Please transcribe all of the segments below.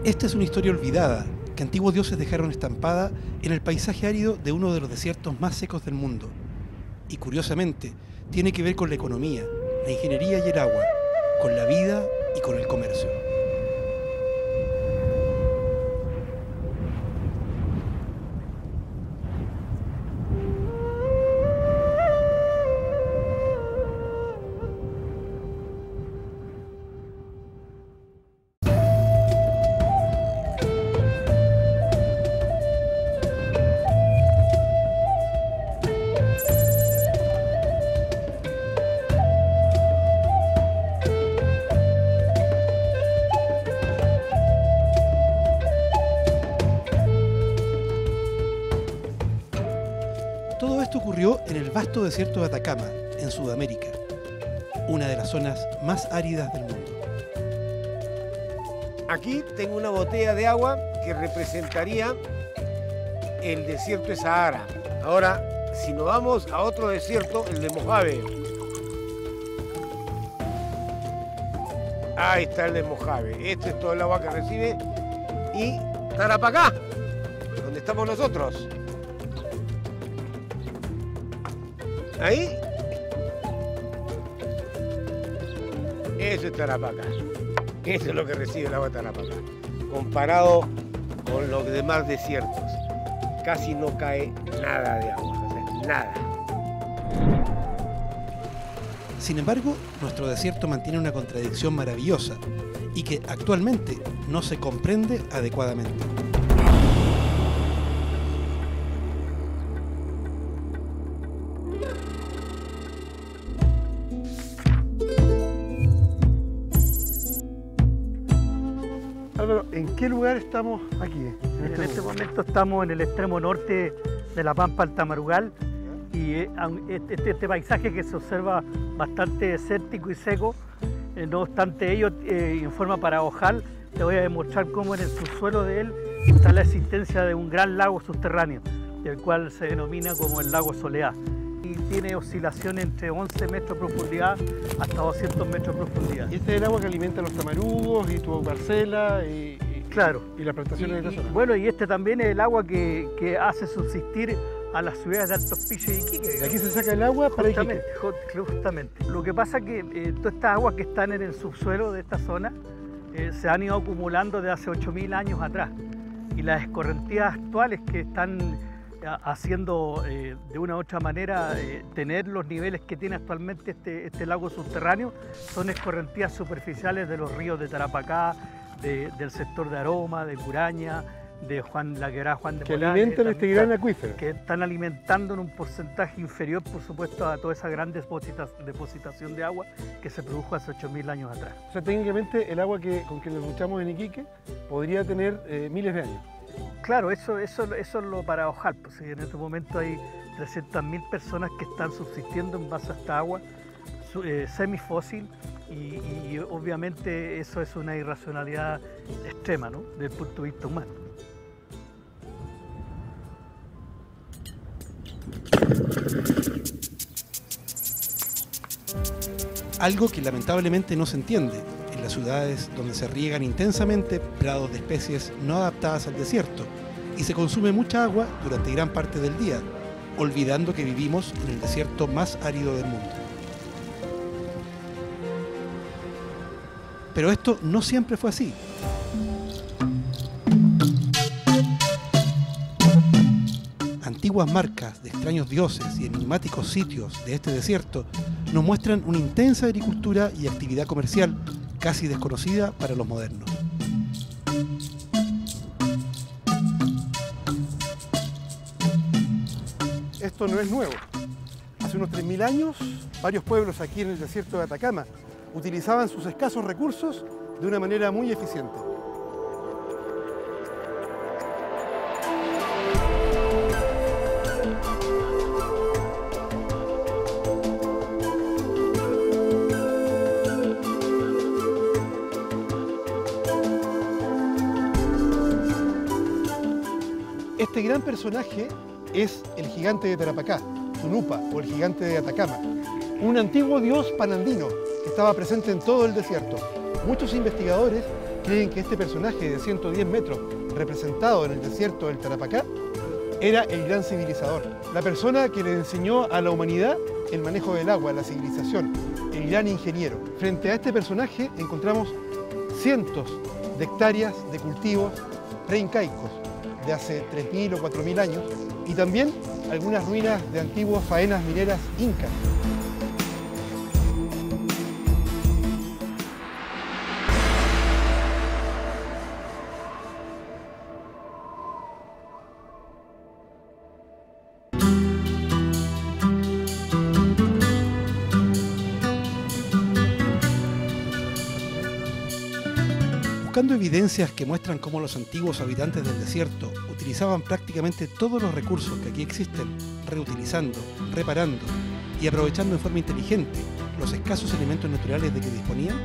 Esta es una historia olvidada que antiguos dioses dejaron estampada en el paisaje árido de uno de los desiertos más secos del mundo. Y curiosamente, tiene que ver con la economía, la ingeniería y el agua, con la vida y con el comercio. Todo esto ocurrió en el vasto desierto de Atacama, en Sudamérica, una de las zonas más áridas del mundo. Aquí tengo una botella de agua que representaría el desierto de Sahara. Ahora, si nos vamos a otro desierto, el de Mojave. Ahí está el de Mojave. Este es todo el agua que recibe. Y Tarapacá, donde estamos nosotros. Ahí. Eso es Tarapacá. Eso es lo que recibe el agua de Tarapacá. Comparado con los demás desiertos, casi no cae nada de agua, o sea, nada. Sin embargo, nuestro desierto mantiene una contradicción maravillosa y que actualmente no se comprende adecuadamente. Álvaro, ¿en qué lugar estamos aquí? En este momento estamos en el extremo norte de la Pampa del Tamarugal y este paisaje que se observa bastante desértico y seco, no obstante ello, en forma paradojal, te voy a demostrar cómo en el subsuelo de él está la existencia de un gran lago subterráneo, el cual se denomina como el lago Soleá. Y tiene oscilación entre 11 metros de profundidad hasta 200 metros de profundidad. Y este es el agua que alimenta los tamarugos y tu parcela claro. Y las plantaciones de esta zona. Bueno, y este también es el agua que hace subsistir a las ciudades de Alto Hospicio y Iquique. De aquí se saca el agua para Iquique. Justamente. Lo que pasa es que todas estas aguas que están en el subsuelo de esta zona se han ido acumulando de hace 8.000 años atrás. Y las escorrentías actuales que están haciendo de una u otra manera tener los niveles que tiene actualmente este lago subterráneo son escorrentías superficiales de los ríos de Tarapacá, del sector de Aroma, de Curaña, de la quebrada Juan de que Molares, alimentan este gran acuífero. Que están alimentando en un porcentaje inferior, por supuesto, a toda esa gran depositación de agua que se produjo hace 8.000 años atrás. O sea, técnicamente el agua con que nos duchamos en Iquique podría tener miles de años. Claro, eso es lo paradojal, pues en este momento hay 300.000 personas que están subsistiendo en base a esta agua semifósil y obviamente eso es una irracionalidad extrema, ¿no?, desde el punto de vista humano. Algo que lamentablemente no se entiende en las ciudades donde se riegan intensamente prados de especies no adaptadas al desierto y se consume mucha agua durante gran parte del día, olvidando que vivimos en el desierto más árido del mundo. Pero esto no siempre fue así. Antiguas marcas de extraños dioses y enigmáticos sitios de este desierto nos muestran una intensa agricultura y actividad comercial casi desconocida para los modernos. Esto no es nuevo. Hace unos 3.000 años, varios pueblos aquí en el desierto de Atacama utilizaban sus escasos recursos de una manera muy eficiente. Este gran personaje es el gigante de Tarapacá, Tunupa, o el gigante de Atacama, un antiguo dios panandino que estaba presente en todo el desierto. Muchos investigadores creen que este personaje de 110 metros, representado en el desierto del Tarapacá, era el gran civilizador, la persona que le enseñó a la humanidad el manejo del agua, la civilización, el gran ingeniero. Frente a este personaje encontramos cientos de hectáreas de cultivos preincaicos de hace 3.000 o 4.000 años y también algunas ruinas de antiguas faenas mineras incas. Buscando evidencias que muestran cómo los antiguos habitantes del desierto utilizaban prácticamente todos los recursos que aquí existen, reutilizando, reparando y aprovechando en forma inteligente los escasos elementos naturales de que disponían,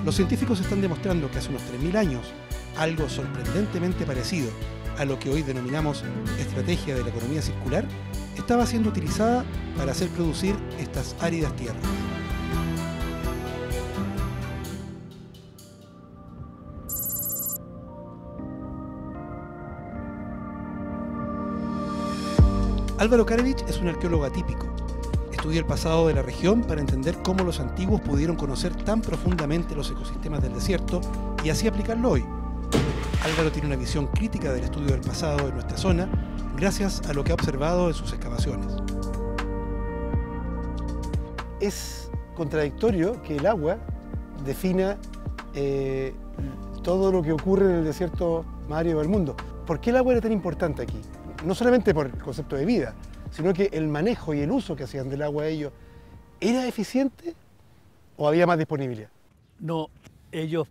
los científicos están demostrando que hace unos 3.000 años algo sorprendentemente parecido a lo que hoy denominamos estrategia de la economía circular estaba siendo utilizada para hacer producir estas áridas tierras. Álvaro Karevich es un arqueólogo atípico. Estudia el pasado de la región para entender cómo los antiguos pudieron conocer tan profundamente los ecosistemas del desierto y así aplicarlo hoy. Álvaro tiene una visión crítica del estudio del pasado de nuestra zona gracias a lo que ha observado en sus excavaciones. Es contradictorio que el agua defina todo lo que ocurre en el desierto más árido del mundo. ¿Por qué el agua era tan importante aquí? No solamente por el concepto de vida, sino que el manejo y el uso que hacían del agua ellos, ¿era eficiente o había más disponibilidad? No, ellos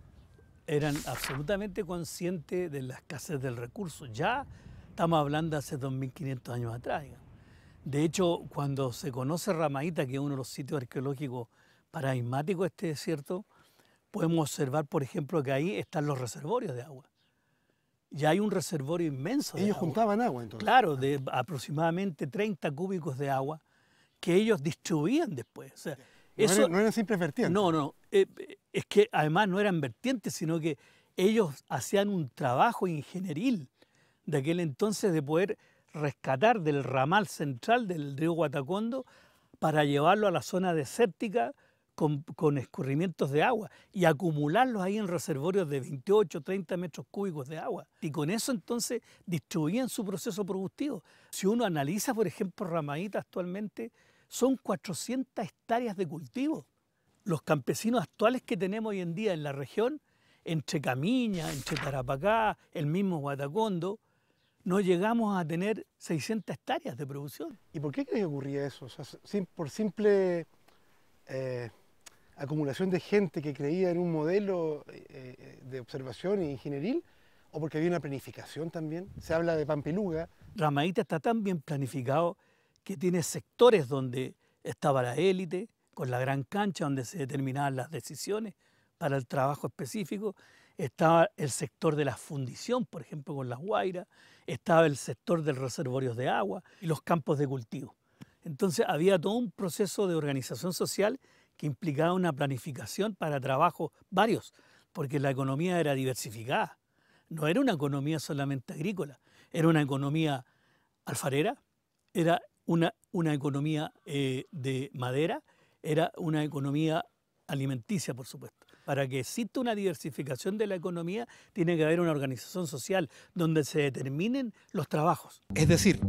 eran absolutamente conscientes de la escasez del recurso. Ya estamos hablando de hace 2.500 años atrás. De hecho, cuando se conoce Ramaíta, que es uno de los sitios arqueológicos paradigmáticos de este desierto, podemos observar, por ejemplo, que ahí están los reservorios de agua. Ya hay un reservorio inmenso de Ellos agua. juntaban agua entonces. Claro, de aproximadamente 30 cúbicos de agua que ellos distribuían después. O sea, No eran simples vertientes. No, es que además no eran vertientes, sino que ellos hacían un trabajo ingenieril de aquel entonces de poder rescatar del ramal central del río Guatacondo para llevarlo a la zona desértica con escurrimientos de agua y acumularlos ahí en reservorios de 28, 30 metros cúbicos de agua. Y con eso entonces distribuían su proceso productivo. Si uno analiza, por ejemplo, Ramaíta actualmente, son 400 hectáreas de cultivo. Los campesinos actuales que tenemos hoy en día en la región, entre Camiña, entre Tarapacá, el mismo Guatacondo, no llegamos a tener 600 hectáreas de producción. ¿Y por qué crees que ocurría eso? O sea, por simple acumulación de gente que creía en un modelo de observación e ingenieril, o porque había una planificación también. Se habla de Pampeluga. Ramaíta está tan bien planificado que tiene sectores donde estaba la élite, con la gran cancha donde se determinaban las decisiones para el trabajo específico. Estaba el sector de la fundición, por ejemplo, con las guairas. Estaba el sector de los reservorios de agua y los campos de cultivo. Entonces había todo un proceso de organización social que implicaba una planificación para trabajos varios, porque la economía era diversificada. No era una economía solamente agrícola, era una economía alfarera, era una economía de madera, era una economía alimenticia, por supuesto. Para que exista una diversificación de la economía, tiene que haber una organización social donde se determinen los trabajos. Es decir,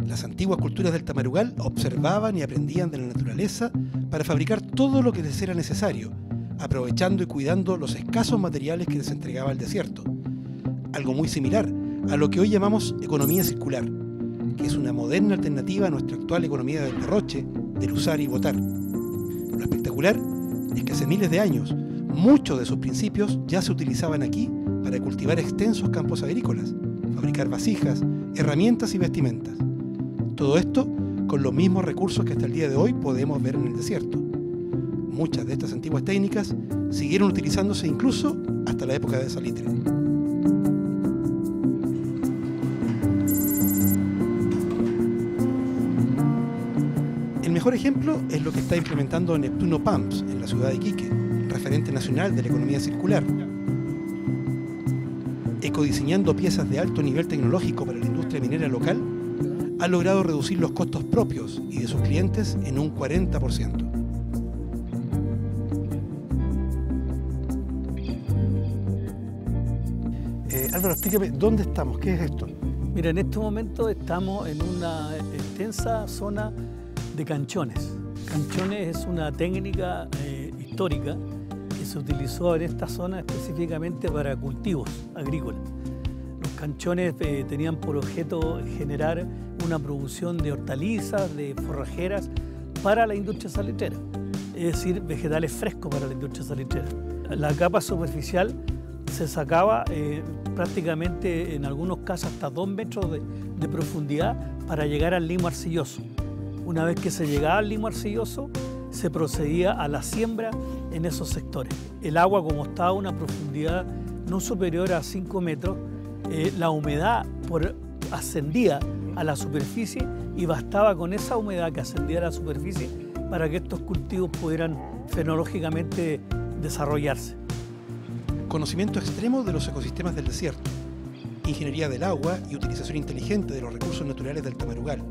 las antiguas culturas del Tamarugal observaban y aprendían de la naturaleza para fabricar todo lo que les era necesario, aprovechando y cuidando los escasos materiales que les entregaba el desierto. Algo muy similar a lo que hoy llamamos economía circular, que es una moderna alternativa a nuestra actual economía del derroche, del usar y botar. Lo espectacular es que hace miles de años, muchos de sus principios ya se utilizaban aquí para cultivar extensos campos agrícolas, fabricar vasijas, herramientas y vestimentas. Todo esto con los mismos recursos que hasta el día de hoy podemos ver en el desierto. Muchas de estas antiguas técnicas siguieron utilizándose incluso hasta la época de Salitre. El mejor ejemplo es lo que está implementando Neptuno Pumps en la ciudad de Iquique, referente nacional de la economía circular. ecodiseñando piezas de alto nivel tecnológico para la industria minera local, ha logrado reducir los costos propios y de sus clientes en un 40%. Álvaro, explícame, ¿dónde estamos? ¿Qué es esto? Mira, en este momento estamos en una extensa zona de canchones. Canchones es una técnica histórica que se utilizó en esta zona específicamente para cultivos agrícolas. Los canchones tenían por objeto generar una producción de hortalizas, de forrajeras para la industria salitrera, es decir, vegetales frescos para la industria salitrera. La capa superficial se sacaba prácticamente en algunos casos hasta 2 metros de profundidad para llegar al limo arcilloso. Una vez que se llegaba al limo arcilloso, se procedía a la siembra en esos sectores. El agua, como estaba a una profundidad no superior a 5 metros, la humedad ascendía a la superficie y bastaba con esa humedad que ascendía a la superficie para que estos cultivos pudieran fenológicamente desarrollarse. Conocimiento extremo de los ecosistemas del desierto, ingeniería del agua y utilización inteligente de los recursos naturales del Tamarugal.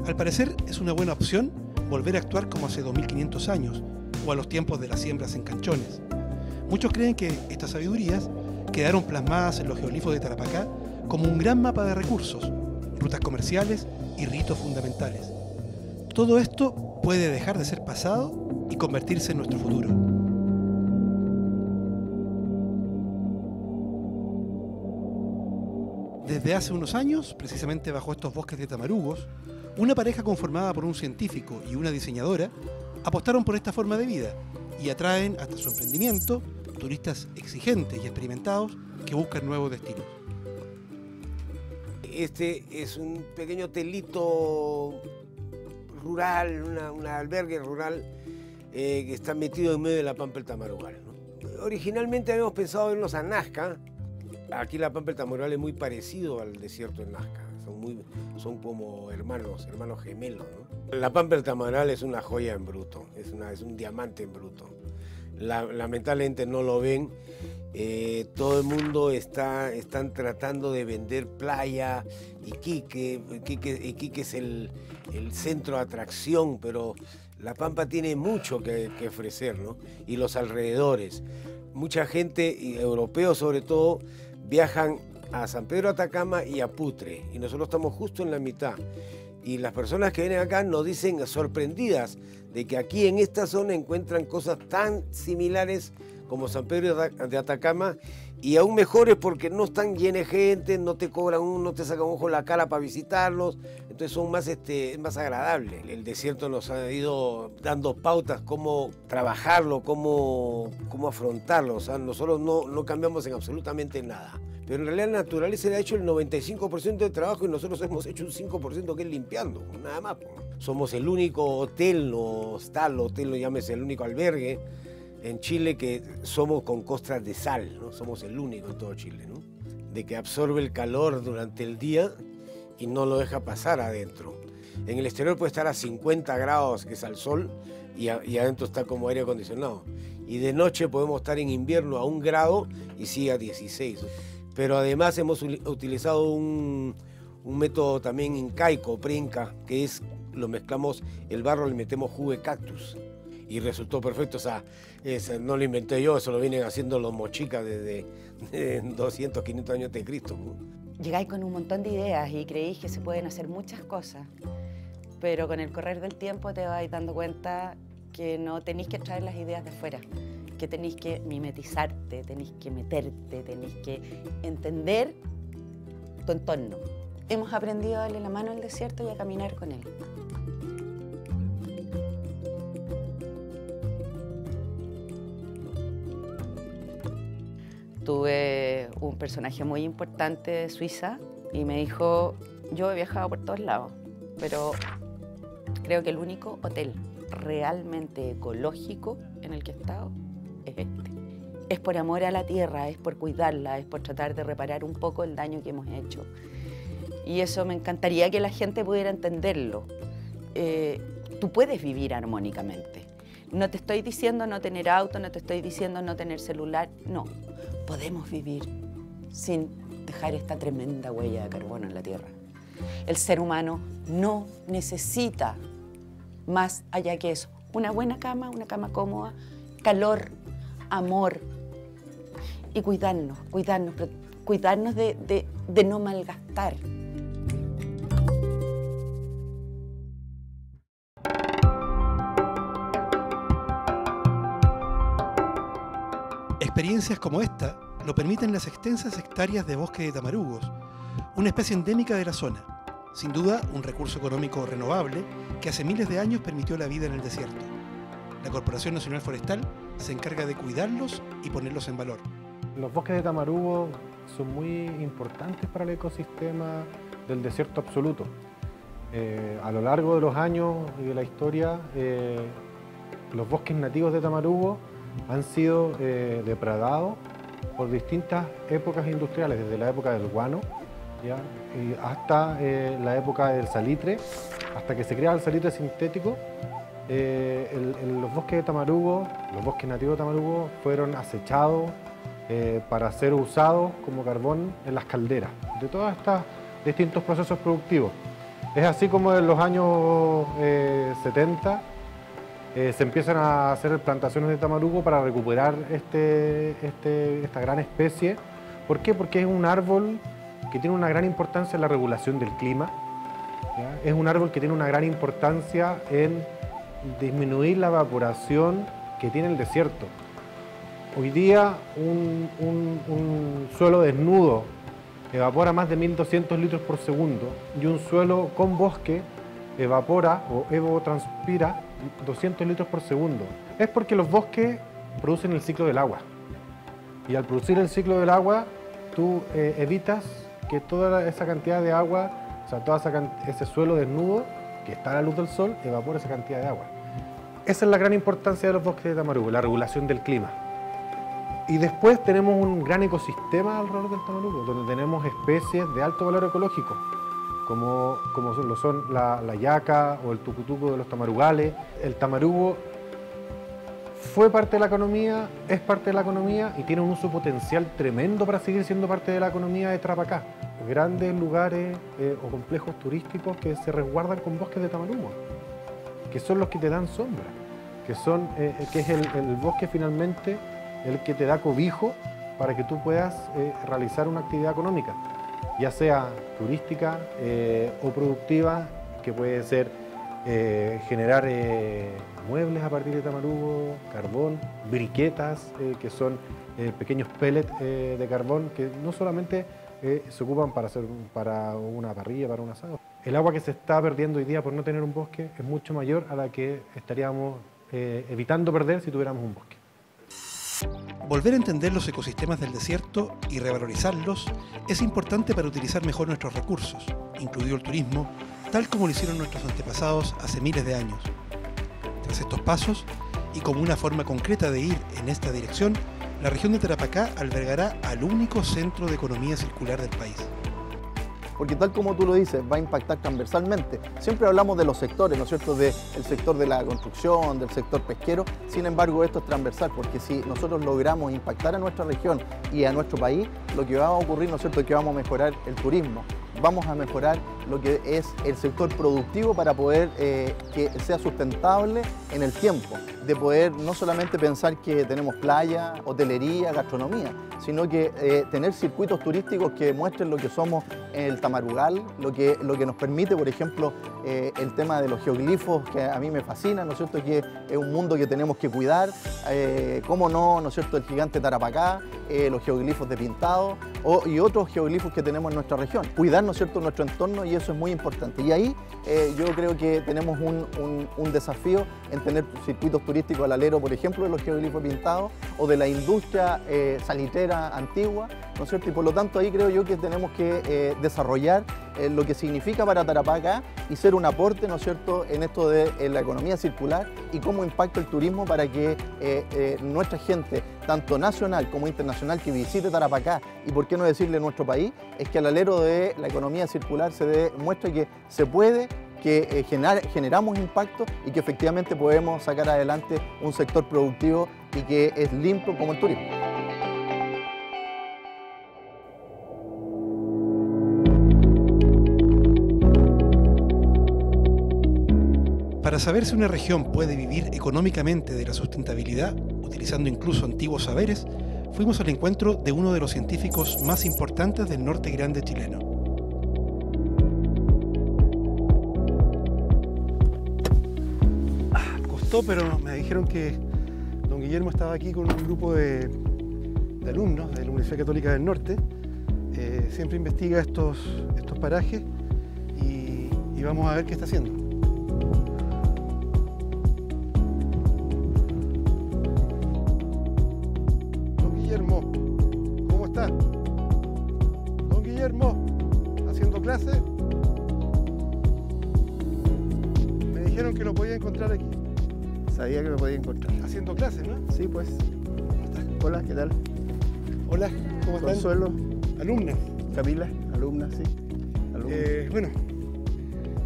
Al parecer es una buena opción volver a actuar como hace 2500 años o a los tiempos de las siembras en canchones. Muchos creen que estas sabidurías quedaron plasmadas en los geoglifos de Tarapacá como un gran mapa de recursos, rutas comerciales y ritos fundamentales. Todo esto puede dejar de ser pasado y convertirse en nuestro futuro. Desde hace unos años, precisamente bajo estos bosques de tamarugos, una pareja conformada por un científico y una diseñadora apostaron por esta forma de vida y atraen hasta su emprendimiento turistas exigentes y experimentados que buscan nuevos destinos. Este es un pequeño hotelito rural, un albergue rural que está metido en medio de la Pampa del Tamarugal, ¿no? Originalmente habíamos pensado irnos a Nazca. Aquí la Pampa del Tamarugal es muy parecido al desierto de Nazca. Son como hermanos gemelos, ¿no? La Pampa del Tamarugal es una joya en bruto, es un diamante en bruto. Lamentablemente no lo ven. Todo el mundo están tratando de vender playa. Iquique es el centro de atracción, pero la Pampa tiene mucho que ofrecer, ¿no? Y los alrededores. Mucha gente, europeos sobre todo, viajan a San Pedro de Atacama y a Putre, y nosotros estamos justo en la mitad. Y las personas que vienen acá nos dicen sorprendidas de que aquí en esta zona encuentran cosas tan similares como San Pedro de Atacama, y aún mejores porque no están llenos de gente, no te cobran no te sacan un ojo en la cara para visitarlos, entonces son más agradables. El desierto nos ha ido dando pautas cómo trabajarlo, cómo afrontarlo. O sea, nosotros no cambiamos en absolutamente nada. Pero en realidad la naturaleza le ha hecho el 95% del trabajo y nosotros hemos hecho un 5% que es limpiando, nada más. Somos el único hotel, llámese el único albergue en Chile que somos con costras de sal, ¿no? Somos el único en todo Chile, ¿no? De que absorbe el calor durante el día y no lo deja pasar adentro. En el exterior puede estar a 50 grados, que es al sol, y adentro está como aire acondicionado. Y de noche podemos estar en invierno a 1 grado y sigue a 16. Pero además hemos utilizado un método también incaico, pre-inca, que es, lo mezclamos, el barro le metemos jugo de cactus. Y resultó perfecto. O sea, no lo inventé yo, eso lo vienen haciendo los mochicas desde 200, 500 años de Cristo. Llegáis con un montón de ideas y creéis que se pueden hacer muchas cosas, pero con el correr del tiempo te vais dando cuenta que no tenéis que traer las ideas de afuera, que tenéis que mimetizarte, tenéis que meterte, tenéis que entender tu entorno. Hemos aprendido a darle la mano al desierto y a caminar con él. Tuve un personaje muy importante de Suiza y me dijo, yo he viajado por todos lados, pero creo que el único hotel realmente ecológico en el que he estado es este. Es por amor a la tierra, es por cuidarla, es por tratar de reparar un poco el daño que hemos hecho. Y eso me encantaría que la gente pudiera entenderlo. Tú puedes vivir armónicamente. No te estoy diciendo no tener auto, no te estoy diciendo no tener celular, no. Podemos vivir sin dejar esta tremenda huella de carbono en la Tierra. El ser humano no necesita más allá que eso. Una buena cama, una cama cómoda, calor, amor y cuidarnos de no malgastar. Experiencias como esta lo permiten las extensas hectáreas de bosque de tamarugos, una especie endémica de la zona. Sin duda, un recurso económico renovable que hace miles de años permitió la vida en el desierto. La Corporación Nacional Forestal se encarga de cuidarlos y ponerlos en valor. Los bosques de tamarugo son muy importantes para el ecosistema del desierto absoluto. A lo largo de los años y de la historia, los bosques nativos de tamarugo han sido depredados por distintas épocas industriales, desde la época del guano, ¿ya? Y hasta la época del salitre, hasta que se crea el salitre sintético. Los bosques de tamarugo, los bosques nativos de tamarugo fueron acechados para ser usados como carbón en las calderas de todos estos distintos procesos productivos. Es así como en los años 70 se empiezan a hacer plantaciones de tamarugo para recuperar esta gran especie. ¿Por qué? Porque es un árbol que tiene una gran importancia en la regulación del clima, ¿ya? Es un árbol que tiene una gran importancia en disminuir la evaporación que tiene el desierto. Hoy día un suelo desnudo evapora más de 1.200 litros por segundo y un suelo con bosque evapora o evotranspira 200 litros por segundo. Es porque los bosques producen el ciclo del agua. Y al producir el ciclo del agua, tú evitas que toda esa cantidad de agua, o sea, ese suelo desnudo que está a la luz del sol, evapora esa cantidad de agua. Esa es la gran importancia de los bosques de tamarugo, la regulación del clima. Y después tenemos un gran ecosistema alrededor del tamarugo, donde tenemos especies de alto valor ecológico, como lo son la yaca o el tucutuco de los tamarugales. El tamarugo fue parte de la economía, es parte de la economía y tiene un uso potencial tremendo para seguir siendo parte de la economía de Tarapacá. Grandes lugares o complejos turísticos que se resguardan con bosques de tamarugo, que son los que te dan sombra, que es el bosque finalmente el que te da cobijo para que tú puedas realizar una actividad económica, ya sea turística o productiva, que puede ser generar muebles a partir de tamarugo, carbón, briquetas, que son pequeños pellets de carbón que no solamente se ocupan para una parrilla, para un asado. El agua que se está perdiendo hoy día por no tener un bosque es mucho mayor a la que estaríamos evitando perder si tuviéramos un bosque. Volver a entender los ecosistemas del desierto y revalorizarlos es importante para utilizar mejor nuestros recursos, incluido el turismo, tal como lo hicieron nuestros antepasados hace miles de años. Tras estos pasos, y como una forma concreta de ir en esta dirección, la región de Tarapacá albergará al único centro de economía circular del país. Porque tal como tú lo dices, va a impactar transversalmente. Siempre hablamos de los sectores, ¿no es cierto?, del sector de la construcción, del sector pesquero. Sin embargo, esto es transversal, porque si nosotros logramos impactar a nuestra región y a nuestro país, lo que va a ocurrir, ¿no es cierto?, es que vamos a mejorar el turismo, vamos a mejorar lo que es el sector productivo para poder que sea sustentable en el tiempo, de poder no solamente pensar que tenemos playa, hotelería, gastronomía, sino que tener circuitos turísticos que muestren lo que somos en el Tamarugal, lo que nos permite, por ejemplo, el tema de los geoglifos, que a mí me fascina, ¿no es cierto?, que es un mundo que tenemos que cuidar, cómo no, ¿no es cierto?, el gigante Tarapacá, los geoglifos de Pintado y otros geoglifos que tenemos en nuestra región. Cuidar, ¿no es cierto?, nuestro entorno, y eso es muy importante. Y ahí yo creo que tenemos un desafío en tener circuitos turísticos al alero, por ejemplo, de los geoglifos pintados o de la industria salitrera antigua, ¿no es cierto? Y por lo tanto ahí creo yo que tenemos que desarrollar lo que significa para Tarapacá y ser un aporte, ¿no es cierto?, en esto de la economía circular y cómo impacta el turismo para que nuestra gente, tanto nacional como internacional, que visite Tarapacá y por qué no decirle nuestro país, es que al alero de la economía circular se demuestre que se puede, que generamos impacto y que efectivamente podemos sacar adelante un sector productivo y que es limpio como el turismo. Para saber si una región puede vivir económicamente de la sustentabilidad, utilizando incluso antiguos saberes, fuimos al encuentro de uno de los científicos más importantes del norte grande chileno. Costó, pero me dijeron que don Guillermo estaba aquí con un grupo de alumnos de la Universidad Católica del Norte. Siempre investiga estos parajes y vamos a ver qué está haciendo. Don Guillermo, ¿cómo está? Don Guillermo, ¿haciendo clase? Me dijeron que lo podía encontrar aquí. Sabía que me podía encontrar. Haciendo clases, ¿no? Sí, pues. Hola, ¿qué tal? Hola, ¿cómo están? Consuelo, Alumnas. Camila, alumna, sí. Alumna. Bueno,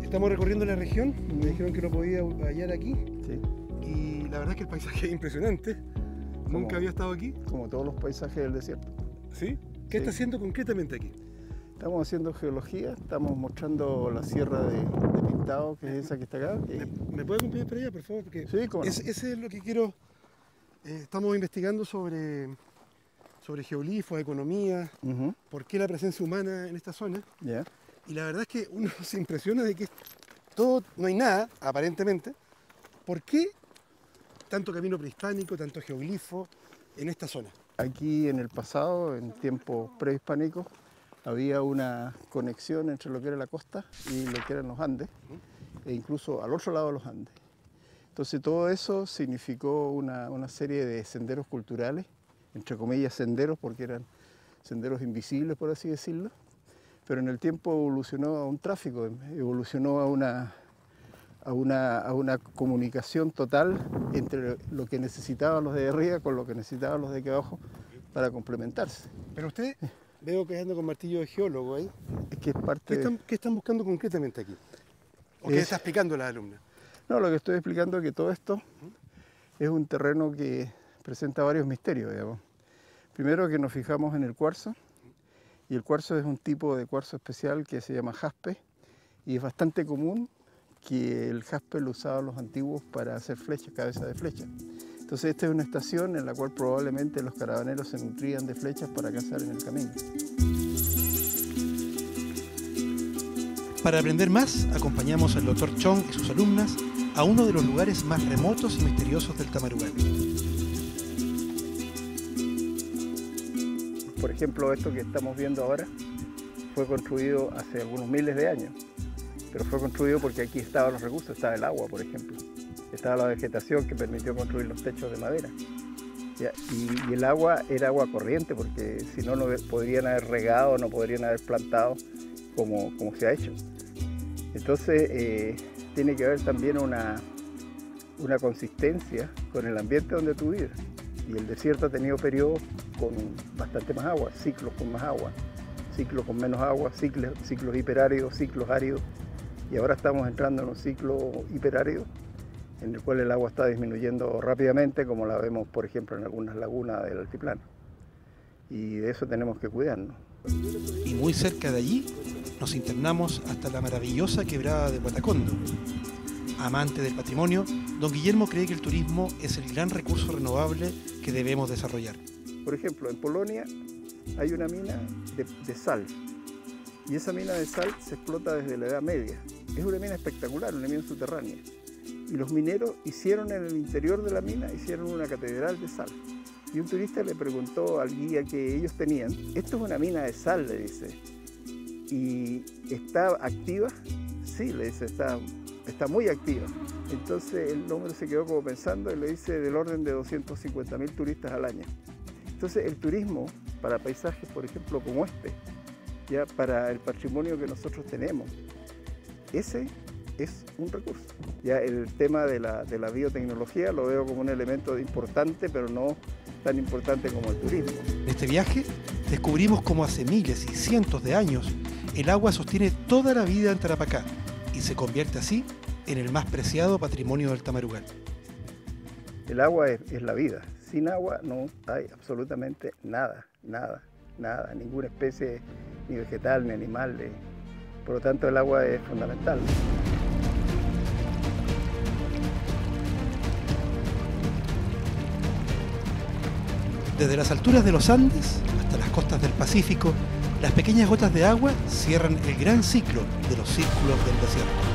estamos recorriendo la región, me dijeron que lo podía hallar aquí Sí, y la verdad es que el paisaje es impresionante. Nunca había estado aquí. como todos los paisajes del desierto. ¿Sí? ¿Qué está haciendo concretamente aquí? Estamos haciendo geología, estamos mostrando la sierra de Pintado, que es esa que está acá. ¿Me puede acompañar para allá, por favor? Porque Sí, cómo no. ese es lo que quiero. Estamos investigando sobre geoglifos, economía, Ujú, por qué la presencia humana en esta zona. ya. Y la verdad es que uno se impresiona de que todo, no hay nada, aparentemente. ¿Por qué tanto camino prehispánico, tanto geoglifo en esta zona? Aquí en el pasado, en tiempos prehispánicos, había una conexión entre lo que era la costa y lo que eran los Andes, e incluso al otro lado de los Andes. Entonces todo eso significó una serie de senderos culturales, entre comillas senderos, porque eran senderos invisibles, por así decirlo, pero en el tiempo evolucionó a un tráfico, evolucionó a una comunicación total entre lo que necesitaban los de arriba con lo que necesitaban los de aquí abajo para complementarse. Pero usted, veo que anda con martillo de geólogo ahí. Es que es parte ¿Qué están buscando concretamente aquí? ¿O qué Es- está explicando la alumna? No, lo que estoy explicando es que todo esto es un terreno que presenta varios misterios, digamos. Primero que nos fijamos en el cuarzo, y el cuarzo es un tipo de cuarzo especial que se llama jaspe, y es bastante común que el jaspe lo usaban los antiguos para hacer flechas, cabezas de flecha. Entonces esta es una estación en la cual probablemente los caravaneros se nutrían de flechas para cazar en el camino. Para aprender más, acompañamos al Dr. Chong y sus alumnas a uno de los lugares más remotos y misteriosos del Tamarugal. Por ejemplo, esto que estamos viendo ahora fue construido hace algunos miles de años, pero fue construido porque aquí estaban los recursos, estaba el agua, por ejemplo, estaba la vegetación que permitió construir los techos de madera. ¿Ya? Y el agua era agua corriente, porque si no, no podrían haber regado, no podrían haber plantado como se ha hecho. Entonces, tiene que haber también una consistencia con el ambiente donde tú vives. Y el desierto ha tenido periodos con bastante más agua, ciclos con más agua, ciclos con menos agua, ciclos hiperáridos, ciclos áridos. Y ahora estamos entrando en un ciclo hiperárido en el cual el agua está disminuyendo rápidamente, como la vemos, por ejemplo, en algunas lagunas del altiplano. Y de eso tenemos que cuidarnos. Y muy cerca de allí nos internamos hasta la maravillosa quebrada de Guatacondo. Amante del patrimonio, don Guillermo cree que el turismo es el gran recurso renovable que debemos desarrollar. Por ejemplo, en Polonia hay una mina de sal, y esa mina de sal se explota desde la Edad Media. Es una mina espectacular, una mina subterránea. Y los mineros hicieron en el interior de la mina, hicieron una catedral de sal. Y un turista le preguntó al guía que ellos tenían, esto es una mina de sal, le dice, ¿y está activa? Sí, le dice, está muy activa. Entonces el hombre se quedó como pensando y le dice del orden de 250.000 turistas al año. Entonces el turismo para paisajes, por ejemplo, como este, ya para el patrimonio que nosotros tenemos, ese es un recurso. Ya el tema de la biotecnología lo veo como un elemento importante, pero no tan importante como el turismo. En este viaje descubrimos cómo hace miles y cientos de años el agua sostiene toda la vida en Tarapacá y se convierte así en el más preciado patrimonio del Tamarugal. El agua es la vida. Sin agua no hay absolutamente nada, ninguna especie ni vegetal ni animal. Por lo tanto, el agua es fundamental. Desde las alturas de los Andes hasta las costas del Pacífico, las pequeñas gotas de agua cierran el gran ciclo de los círculos del desierto.